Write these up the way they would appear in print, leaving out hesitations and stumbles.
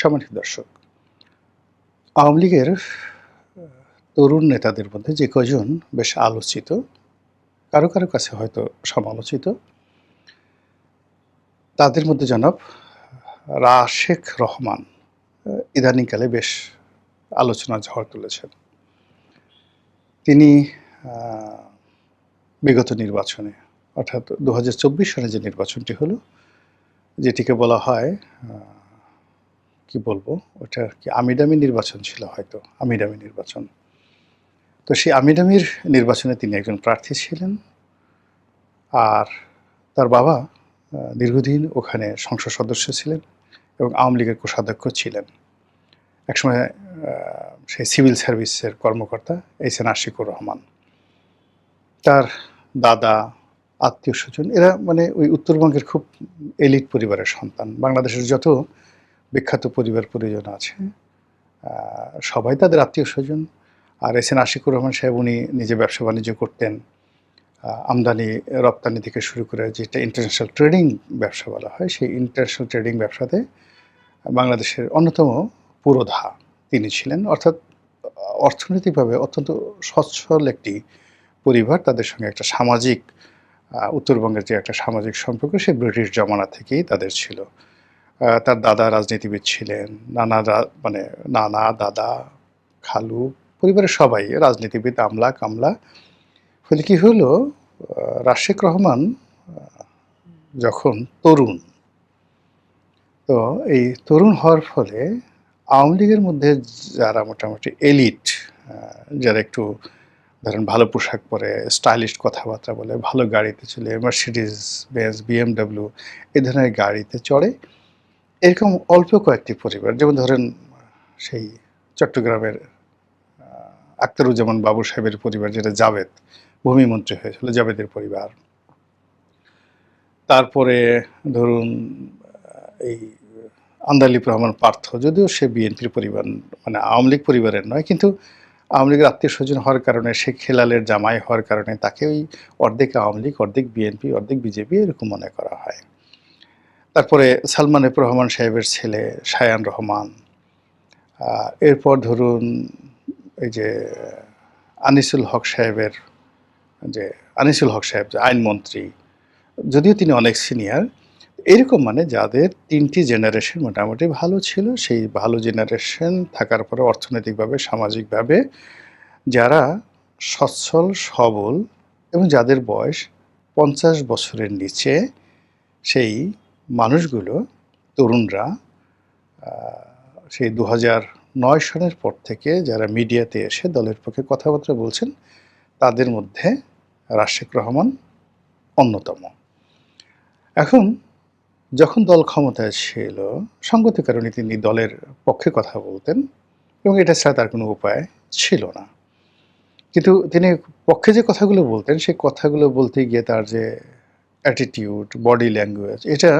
সম্মানিত দর্শক, আওয়ামী লীগের তরুণ নেতাদের মধ্যে যে কজন বেশ আলোচিত, কারো কাছে হয়তো সমালোচিত, তাদের মধ্যে জনাব রাশেক রহমান ইদানীংকালে বেশ আলোচনার ঝড় তুলেছেন। তিনি আ বিগত নির্বাচনে অর্থাৎ ২০২৪ সালে যে নির্বাচনটি হলো, যেটিকে বলা হয় কি বলবো? ওটা কি আমিডামি নির্বাচন ছিল হয়তো, আমিডামি নির্বাচন। তো সেই আমিডামির নির্বাচনে তিনি একজন প্রার্থী ছিলেন। আর তার বাবা দীর্ঘদিন ওখানে সংসদ সদস্য ছিলেন এবং আওয়ামী লীগের কোষাধ্যক্ষ ছিলেন। একসময় আ সেই সিভিল সার্ভিসের কর্মকর্তা এইচ.এন. আশিকুর রহমান। তার দাদা, আত্মীয়স্বজন এরা মানে ওই উত্তরবঙ্গের খুব এলিট পরিবারের সন্তান। বাংলাদেশের যত বিখ্যাত পরিবার-পরিজন আছে আ সবাই তাদের আত্মীয়স্বজন। আর এইচ.এন. আশিকুর রহমান সাহেব উনি নিজে ব্যবসা-বাণিজ্য করতেন। আমদানি রপ্তানি থেকে শুরু করে যেটা ইন্টারন্যাশনাল ট্রেডিং ব্যবসা বলা হয়, সেই ইন্টারন্যাশনাল ট্রেডিং ব্যবসাতে বাংলাদেশের অন্যতম পুরোধা তিনি ছিলেন। অর্থাৎ অর্থনৈতিকভাবে অত্যন্ত সচ্ছল একটি পরিবার। তাদের সঙ্গে একটা সামাজিক উত্তরবঙ্গের যে একটা সামাজিক সম্পর্ক সে ব্রিটিশ জমানা থেকেই তাদের ছিল। তার দাদা রাজনীতিবিদ ছিলেন, মানে নানা, দাদা, খালু পরিবারের সবাই রাজনীতিবিদ, আমলা-কামলা। ফলে কি হলো, রাশেক রহমান আ যখন তরুণ, তো এই তরুণ হওয়ার ফলে আওয়ামী লীগের মধ্যে যারা মোটামুটি এলিট, আ যারা একটু ধরেন ভালো পোশাক পরে, স্টাইলিশ কথাবার্তা বলে, ভালো গাড়িতে চলে, মার্সিডিজ বেঞ্জ, বিএমডব্লিউ এ ধরনের গাড়িতে চড়ে, এরকম অল্প কয়েকটি পরিবার যেমন ধরেন সেই চট্টগ্রামের আ আখতারুজ্জামান বাবু সাহেবের পরিবার যেটা জাভেদ, ভূমিমন্ত্রী হয়েছিল জাভেদের পরিবার। তারপরে ধরুন এই আন্দালিব রহমান পার্থ, যদিও সে বিএনপির পরিবার মানে আওয়ামী লীগ পরিবারের নয়, কিন্তু আওয়ামী লীগের আত্মীয়স্বজন হওয়ার কারণে, শেখ হেলালের জামাই হওয়ার কারণে তাকে ওই অর্ধেক আওয়ামী লীগ, অর্ধেক বিএনপি, অর্ধেক বিজেপি এরকম মনে করা হয়। তারপরে সালমান এফ রহমান সাহেবের ছেলে শায়ান রহমান। এরপর ধরুন এই যে আনিসুল হক সাহেবের যে আনিসুল হক সাহেব যে আইনমন্ত্রী, যদিও তিনি অনেক সিনিয়র, এরকম মানে যাদের ৩ টি জেনারেশন মোটামুটি ভালো ছিল, সেই ভালো জেনারেশন থাকার পরে অর্থনৈতিকভাবে, সামাজিকভাবে যারা সচ্ছল, সবল এবং যাদের বয়স ৫০ বছরের নিচে, সেই মানুষগুলো, তরুণরা আ সেই ২০০৯ সনের পর থেকে যারা মিডিয়াতে এসে দলের পক্ষে কথাবার্তা বলছেন, তাদের মধ্যে রাশেক রহমান অন্যতম। এখন যখন দল ক্ষমতায় ছিল, সঙ্গত কারণে তিনি দলের পক্ষে কথা বলতেন এবং এটা ছাড়া তার কোনো উপায় ছিল না। কিন্তু তিনি পক্ষে যে কথাগুলো বলতেন, সেই কথাগুলো বলতে গিয়ে তার যে অ্যাটিটিউড, বডি ল্যাঙ্গুয়েজ, এটা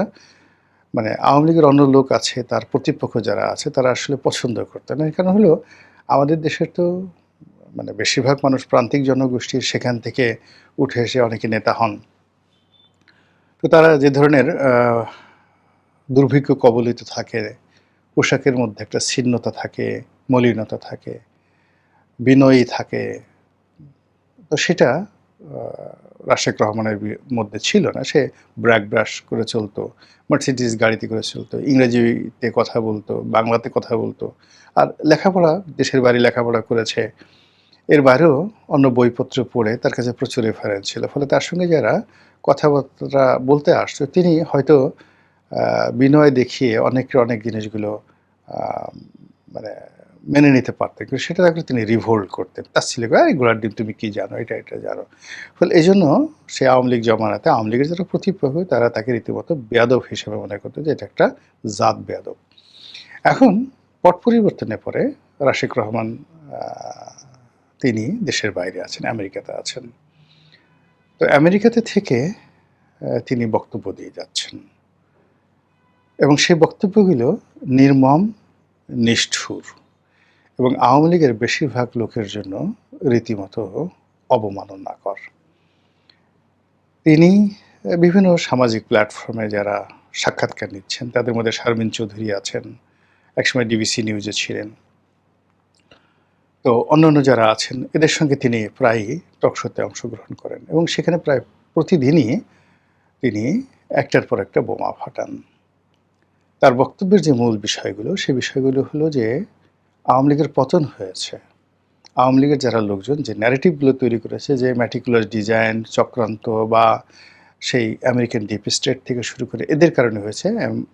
মানে আওয়ামী লীগের অন্য লোক আছে, তার প্রতিপক্ষ যারা আছে, তারা আসলে পছন্দ করতেন না। এর কারণ হলো আমাদের দেশের তো মানে বেশিরভাগ মানুষ প্রান্তিক জনগোষ্ঠীর, সেখান থেকে উঠে এসে অনেকে নেতা হন। তো তারা যে ধরনের দুর্ভিক্ষ কবলিত থাকে, পোশাকের মধ্যে একটা ছিন্নতা থাকে, মলিনতা থাকে, বিনয়ী থাকে। তো সেটা রাশেক রহমানের মধ্যে ছিল না। সে ব্র্যাগ ব্রাশ করে চলতো, মার্সিডিজ গাড়িতে করে চলতো, ইংরেজিতে কথা বলতো, বাংলাতে কথা বলতো। আর লেখাপড়া, দেশের বাইরে লেখাপড়া করেছে। এর বাইরেও অন্য বইপত্র পড়ে তার কাছে প্রচুর রেফারেন্স ছিল। ফলে তার সঙ্গে যারা কথাবার্তা বলতে আসতো, তিনি হয়তো আ বিনয় দেখিয়ে অনেক জিনিসগুলো আ মানে মেনে নিতে পারতেন। কিন্তু সেটা দেখলে তিনি রিভোল্ট করতেন। তাচ্ছিল্য করে, "এই ঘোড়ার ডিম তুমি কি জানো? এটা জানো।" ফলে এজন্য সে আওয়ামী লীগ জমানাতে আওয়ামী লীগের যারা প্রতিপক্ষ তারা তাকে রীতিমতো বেয়াদব হিসেবে মনে করত যে এটা একটা জাত বেয়াদব। এখন পট পরিবর্তনের পরে রাশেক রহমান আ তিনি দেশের বাইরে আছেন, আমেরিকাতে আছেন। তো আমেরিকাতে থেকে তিনি বক্তব্য দিয়ে যাচ্ছেন এবং সেই বক্তব্যগুলো নির্মম, নিষ্ঠুর এবং আওয়ামী লীগের বেশিরভাগ লোকের জন্য রীতিমতো অবমাননাকর। তিনি বিভিন্ন সামাজিক প্ল্যাটফর্মে যারা সাক্ষাৎকার নিচ্ছেন, তাদের মধ্যে শারমিন চৌধুরী আছেন, একসময় ডিবিসি নিউজে ছিলেন। তো অন্যান্য যারা আছেন এদের সঙ্গে তিনি প্রায়ই টকশোতে অংশগ্রহণ করেন এবং সেখানে প্রায় প্রতিদিনই তিনি একটার পর একটা বোমা ফাটান। তার বক্তব্যের যে মূল বিষয়গুলো, সে বিষয়গুলো হলো যে আওয়ামী লীগের পতন হয়েছে। আওয়ামী লীগের যারা লোকজন যে ন্যারেটিভগুলো তৈরি করেছে যে ম্যাটিকুলার ডিজাইন, চক্রান্ত বা সেই আমেরিকান ডিপ স্টেট থেকে শুরু করে এদের কারণে হয়েছে।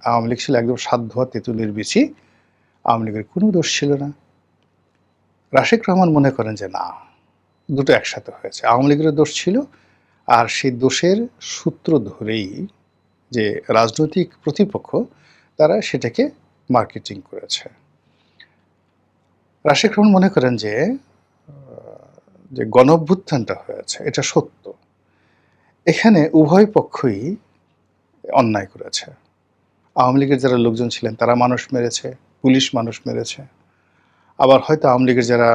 আওয়ামী লীগ ছিল একদম সাধ্যা তেঁতুলের বিচি, আওয়ামী লীগের কোনো দোষ ছিল না। রাশেক রহমান মনে করেন যে না, দুটো একসাথে হয়েছে। আওয়ামী লীগের দোষ ছিল, আর সেই দোষের সূত্র ধরেই যে রাজনৈতিক প্রতিপক্ষ তারা সেটাকে মার্কেটিং করেছে। রাশেক রহমান মনে করেন যে যে গণঅভ্যুত্থানটা হয়েছে এটা সত্য, এখানে উভয় পক্ষই অন্যায় করেছে। আওয়ামী লীগের যারা লোকজন ছিলেন তারা মানুষ মেরেছে, পুলিশ মানুষ মেরেছে, আবার হয়তো আওয়ামী লীগের যারা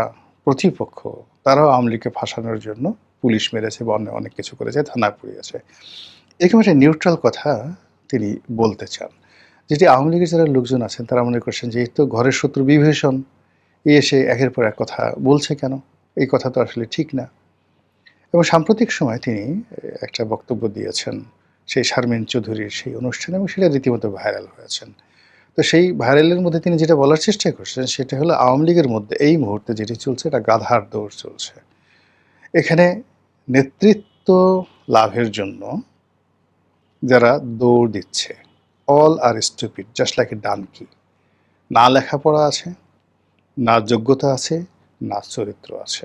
প্রতিপক্ষ তারাও আওয়ামী লীগকে ফাঁসানোর জন্য পুলিশ মেরেছে বা অন্য অনেক কিছু করেছে, থানায় পুড়িয়েছে। এরকম একটা নিউট্রাল কথা তিনি বলতে চান, যেটি আওয়ামী লীগের যারা লোকজন আছেন তারা মনে করছেন যে এই তো ঘরের শত্রু বিভীষণ, এসে একের পর এক কথা বলছে কেন, এই কথা তো আসলে ঠিক না। এবং সাম্প্রতিক সময় তিনি একটা বক্তব্য দিয়েছেন সেই শারমিন চৌধুরীর সেই অনুষ্ঠানে, এবং সেটা রীতিমতো ভাইরাল হয়েছেন। তো সেই ভাইরালের মধ্যে তিনি যেটা বলার চেষ্টা করছেন সেটা হলো আওয়ামী লীগের মধ্যে এই মুহূর্তে যেটি চলছে এটা গাধার দৌড় চলছে। এখানে নেতৃত্ব লাভের জন্য যারা দৌড় দিচ্ছে, all are stupid, just like a donkey. না লেখাপড়া আছে, না যোগ্যতা আছে, না চরিত্র আছে।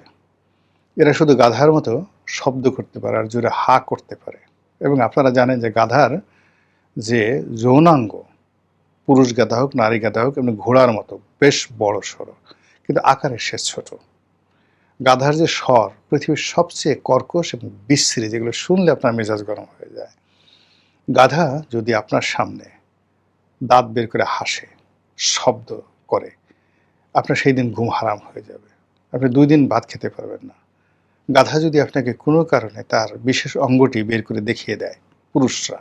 এরা শুধু গাধার মতো শব্দ করতে পারে আর জোরে হা করতে পারে। এবং আপনারা জানেন যে গাধার যে যৌনাঙ্গ, পুরুষ গাধা হোক নারী গাধা হোক, এমনি ঘোড়ার মতো বেশ বড় সড়ো, কিন্তু আকারে সে ছোট। গাধার যে স্বর পৃথিবীর সবচেয়ে কর্কশ এবং বিশ্রী, যেগুলো শুনলে আপনার মেজাজ গরম হয়ে যায়। গাধা যদি আপনার সামনে দাঁত বের করে হাসে, শব্দ করে, আপনার সেই দিন ঘুম হারাম হয়ে যাবে, আপনি 2 দিন ভাত খেতে পারবেন না। গাধা যদি আপনাকে কোনো কারণে তার বিশেষ অঙ্গটি বের করে দেখিয়ে দেয়, পুরুষরা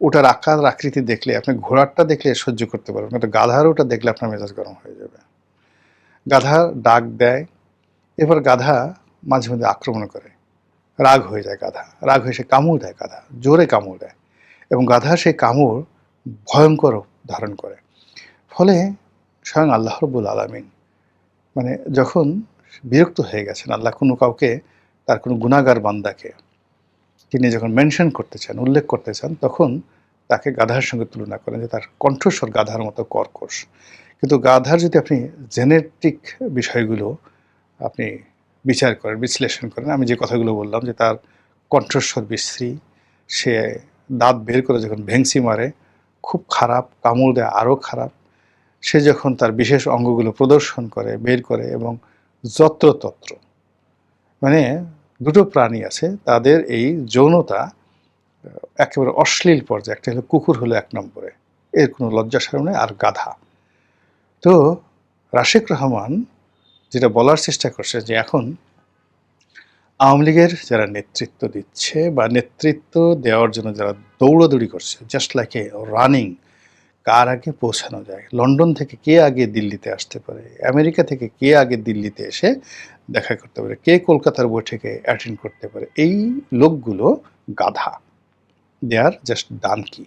ওটার আকার আকৃতি দেখলে, আপনি ঘোড়ারটা দেখলে সহ্য করতে পারবেন, কিন্তু গাধার ওটা দেখলে আপনার মেজাজ গরম হয়ে যাবে। গাধা ডাক দেয়, এবার গাধা মাঝে মধ্যে আক্রমণ করে, রাগ হয়ে যায় গাধা, রাগ হয়ে সে কামড় দেয়, গাধা জোরে কামড় দেয়, এবং গাধা সেই কামড় ভয়ঙ্কর ধারণ করে। ফলে স্বয়ং আল্লাহ রাব্বুল আলামিন মানে যখন বিরক্ত হয়ে গেছেন, আল্লাহ কোনো কাউকে, তার কোনো গুনাহগার বান্দাকে তিনি যখন মেনশন করতে চান, উল্লেখ করতে চান, তখন তাকে গাধার সঙ্গে তুলনা করেন যে তার কণ্ঠস্বর গাধার মতো কর্কশ। কিন্তু গাধার যদি আপনি জেনেটিক বিষয়গুলো আপনি বিচার করেন, বিশ্লেষণ করেন, আমি যে কথাগুলো বললাম যে তার কণ্ঠস্বর বিশ্রী, সে দাঁত বের করে যখন ভেংসি মারে খুব খারাপ, কামড় দেয় আরও খারাপ, সে যখন তার বিশেষ অঙ্গগুলো প্রদর্শন করে, বের করে, এবং যত্রতত্র, মানে দুটো প্রাণী আছে তাদের এই যৌনতা একেবারে অশ্লীল পর্যায়ে। একটা হলো কুকুর, হলো 1 নম্বরে, এর কোনো লজ্জা শরম নেই, আর গাধা। তো রাশেক রহমান যেটা বলার চেষ্টা করছে যে এখন আওয়ামী লীগের যারা নেতৃত্ব দিচ্ছে বা নেতৃত্ব দেওয়ার জন্য যারা দৌড়াদৌড়ি করছে, জাস্ট লাইক এ রানিং, কার আগে পৌঁছানো যায়, লন্ডন থেকে কে আগে দিল্লিতে আসতে পারে, আমেরিকা থেকে কে আগে দিল্লিতে এসে দেখা করতে পারে, কে কলকাতার বৈঠকে অ্যাটেন্ড করতে পারে, এই লোকগুলো গাধা। দে আর জাস্ট ডানকি,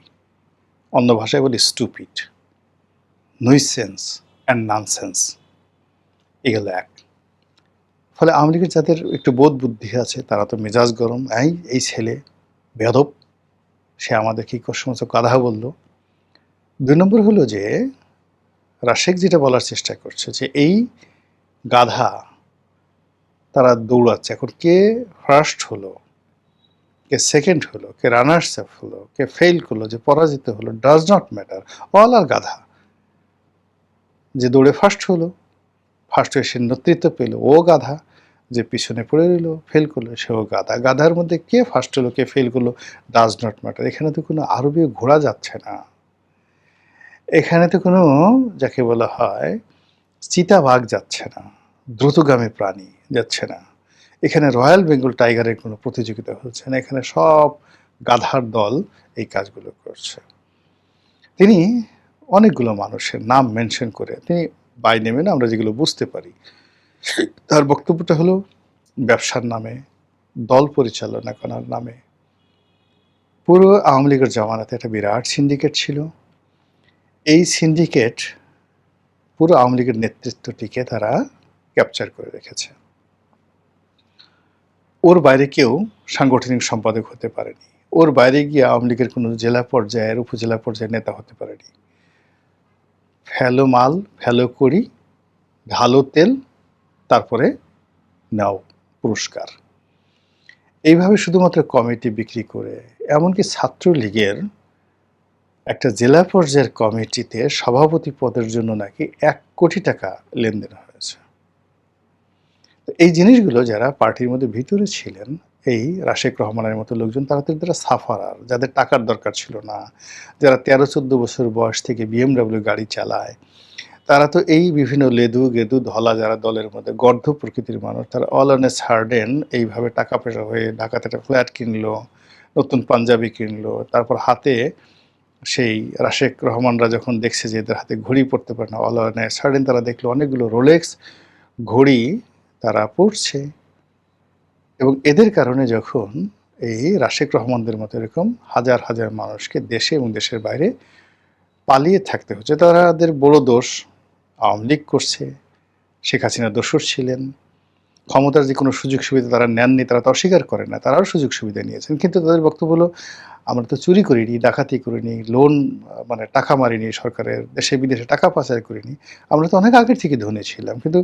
অন্য ভাষায় বলি স্টুপিড, নুইসেন্স অ্যান্ড ননসেন্স, এগুলো এক। ফলে আওয়ামী লীগের যাদের একটু বোধ বুদ্ধি আছে তারা তো মেজাজ গরম, এই ছেলে বেয়াদব, সে আমাদেরকে কি সমস্ত গাধা বলল। 2 নম্বর হলো যে রাশেক যেটা বলার চেষ্টা করছে যে এই গাধা তারা দৌড়াচ্ছে, এখন কে ফার্স্ট হলো, কে সেকেন্ড হলো, কে রানার্স আপ হলো, কে ফেল করলো, যে পরাজিত হলো, ডাজ নট ম্যাটার, অল আর গাধা। যে দৌড়ে ফার্স্ট হলো, ফার্স্ট হয়ে সে নেতৃত্ব পেল, ও গাধা। যে পিছনে পড়ে রইল, ফেল করলো, সেও গাধা। গাধার মধ্যে কে ফার্স্ট হলো, কে ফেল করলো, ডাজ নট ম্যাটার। এখানে তো কোনো আরবীয় ঘোড়া যাচ্ছে না, এখানে তো কোনো যাকে বলা হয় চিতাবাঘ যাচ্ছে না, দ্রুতগামী প্রাণী যাচ্ছে না, এখানে রয়্যাল বেঙ্গল টাইগারের কোনো প্রতিযোগিতা হচ্ছে না, এখানে সব গাধার দল এই কাজগুলো করছে। তিনি অনেকগুলো মানুষের নাম মেনশন করে, তিনি বাই নেমে না, আমরা যেগুলো বুঝতে পারি, তার বক্তব্যটা হলো ব্যবসার নামে, দল পরিচালনা করার নামে। পুরো আওয়ামী লীগের জামানাতে একটা বিরাট সিন্ডিকেট ছিল। এই সিন্ডিকেট পুরো আওয়ামী লীগের নেতৃত্বটিকে তারা ক্যাপচার করে রেখেছে। ওর বাইরে কেউ সাংগঠনিক সম্পাদক হতে পারেনি, ওর বাইরে গিয়ে আওয়ামী লীগের কোনো জেলা পর্যায়ের উপজেলা পর্যায়ের নেতা হতে পারেনি। ফেলো মাল, ফেলো করি, ঢালো তেল, তারপরে নাও পুরস্কার। এইভাবে শুধুমাত্র কমিটি বিক্রি করে, এমনকি ছাত্রলীগের একটা জেলা পর্যায়ের কমিটিতে সভাপতি পদের জন্য নাকি 1 কোটি টাকা লেনদেন হয়েছে। তো এই জিনিসগুলো যারা পার্টির মধ্যে ভিতরে ছিলেন, এই রাশেক রহমানের মতো লোকজন, তারা তো যারা সাফারার, যাদের টাকার দরকার ছিল না, যারা 13-14 বছর বয়স থেকে বিএমডাব্লিউ গাড়ি চালায়, তারা তো এই বিভিন্ন লেদু গেদু ধলা যারা দলের মধ্যে গর্ধ প্রকৃতির মানুষ, তারা অল অন এ সার্ডেন এইভাবে টাকা পয়সা হয়ে ঢাকাতে একটা ফ্ল্যাট কিনলো, নতুন পাঞ্জাবি কিনলো, তারপর হাতে সেই রাশেক রহমানরা যখন দেখছে যে এদের হাতে ঘড়ি পরতে পারে না, অল অন এ সার্ডেন তারা দেখলো অনেকগুলো রোলেক্স ঘড়ি তারা পড়ছে। এবং এদের কারণে যখন এই রাশেক রহমানদের মতো এরকম হাজার হাজার মানুষকে দেশে এবং দেশের বাইরে পালিয়ে থাকতে হচ্ছে, তাদের বড় দোষ আওয়ামী লীগ করছে, শেখ হাসিনা দোষর ছিলেন, ক্ষমতার যে কোনো সুযোগ সুবিধা তারা নেননি, তারা তো অস্বীকার করে না, তারাও সুযোগ সুবিধা নিয়েছেন। কিন্তু তাদের বক্তব্য হলো, আমরা তো চুরি করিনি, ডাকাতি করিনি, লোন মানে টাকা মারিনি সরকারের, দেশে বিদেশে টাকা পাচার করিনি, আমরা তো অনেক আগের থেকে ধনী ছিলাম। কিন্তু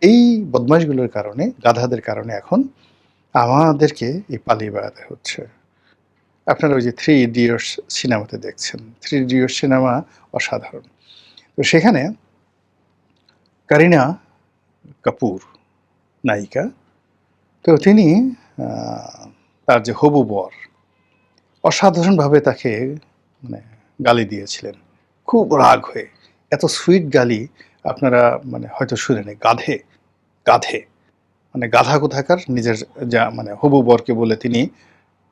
এই বদমাশগুলোর কারণে, গাধাদের কারণে এখন আমাদেরকে এই পালিয়ে বেড়াতে হচ্ছে। আপনারা ওই যে 3 ইডিয়টস সিনেমাতে দেখছেন, 3 ইডিয়টস সিনেমা অসাধারণ। তো সেখানে কারিনা কাপুর নায়িকা, তো তিনি তার যে হবু বর অসাধারণভাবে তাকে মানে গালি দিয়েছিলেন, খুব রাগ হয়ে। এত সুইট গালি আপনারা মানে হয়তো শুনেনি, গাধে গাধে, মানে গাধা কোথাকার, নিজের যা মানে হবু বরকে বলে তিনি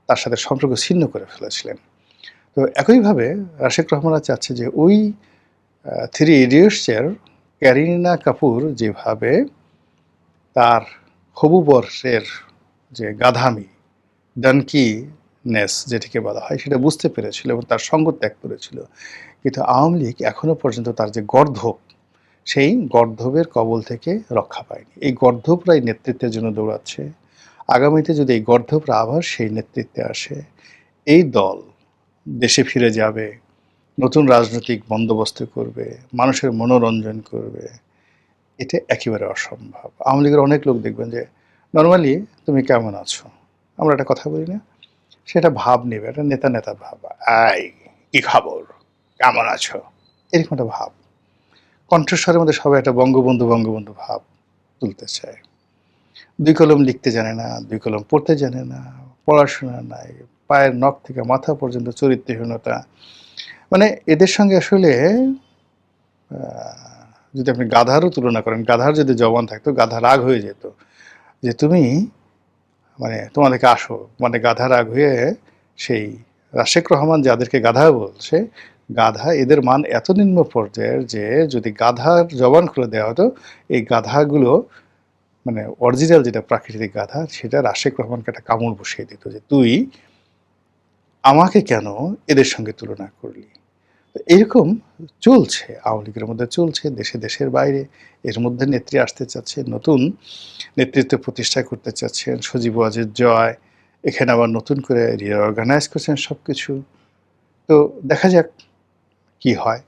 তার সাথে সম্পর্ক ছিন্ন করে ফেলেছিলেন। তো একইভাবে রাশেক রহমানরা চাচ্ছে যে ওই 3 ইডিয়টসের ক্যারিনা কাপুর যেভাবে তার হবু বরের যে গাধামি, ডানকিনেস যেটিকে বলা হয়, সেটা বুঝতে পেরেছিল এবং তার সঙ্গ ত্যাগ করেছিল। কিন্তু আওয়ামী লীগ এখনো পর্যন্ত তার যে গর্ধব, সেই গর্ধবের কবল থেকে রক্ষা পায়নি। এই গর্ধবরাই নেতৃত্বের জন্য দৌড়াচ্ছে। আগামীতে যদি এই গর্ধবরা আবার সেই নেতৃত্বে আসে, এই দল দেশে ফিরে যাবে, নতুন রাজনৈতিক বন্দোবস্ত করবে, মানুষের মনোরঞ্জন করবে, এটা একেবারে অসম্ভব। আওয়ামী লীগের অনেক লোক দেখবেন যে নর্মালি তুমি কেমন আছো, আমরা একটা কথা বলি না, সেটা ভাব নেবে, একটা নেতা নেতা ভাব, আই কি খবর, কেমন আছো, এরকম একটা ভাব। কণ্ঠস্বরের মধ্যে সবাই একটা বঙ্গবন্ধু বঙ্গবন্ধু ভাব তুলতে চায়। 2 কলম লিখতে জানে না, 2 কলম পড়তে জানে না, পড়াশোনা নাই, পায়ের নখ থেকে মাথা পর্যন্ত চরিত্রহীনতা। মানে এদের সঙ্গে আসলে যদি আপনি গাধারও তুলনা করেন, গাধার যদি জবান থাকতো, গাধা রাগ হয়ে যেত যে তুমি মানে তোমাদেরকে আসো, মানে গাধা রাগ হয়ে সেই রাশেক রহমান যাদেরকে গাধা বলছে, গাধা এদের মান এত নিম্ন পর্যায়ের যে যদি গাধার জবান খুলে দেওয়া হতো, এই গাধাগুলো মানে অরিজিনাল যেটা প্রাকৃতিক গাধা, সেটা রাশেক রহমানকে একটা কামড় বসিয়ে দিত যে তুই আমাকে কেন এদের সঙ্গে তুলনা করলি। এরকম চলছে, আওয়ামী লীগের মধ্যে চলছে, দেশে দেশের বাইরে। এর মধ্যে নেত্রী আসতে চাচ্ছে, নতুন নেতৃত্ব প্রতিষ্ঠা করতে চাচ্ছেন, সজীব ওয়াজেদ জয়, এখানে আবার নতুন করে রিঅর্গানাইজ করছেন সব কিছু। তো দেখা যাক কি হয়,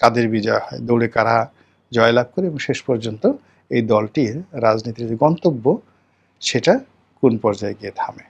কাদের বিজয় হয়, দৌড়ে কারা জয়লাভ করে, এবং শেষ পর্যন্ত এই দলটির রাজনীতির যে গন্তব্য সেটা কোন পর্যায়ে গিয়ে থামে।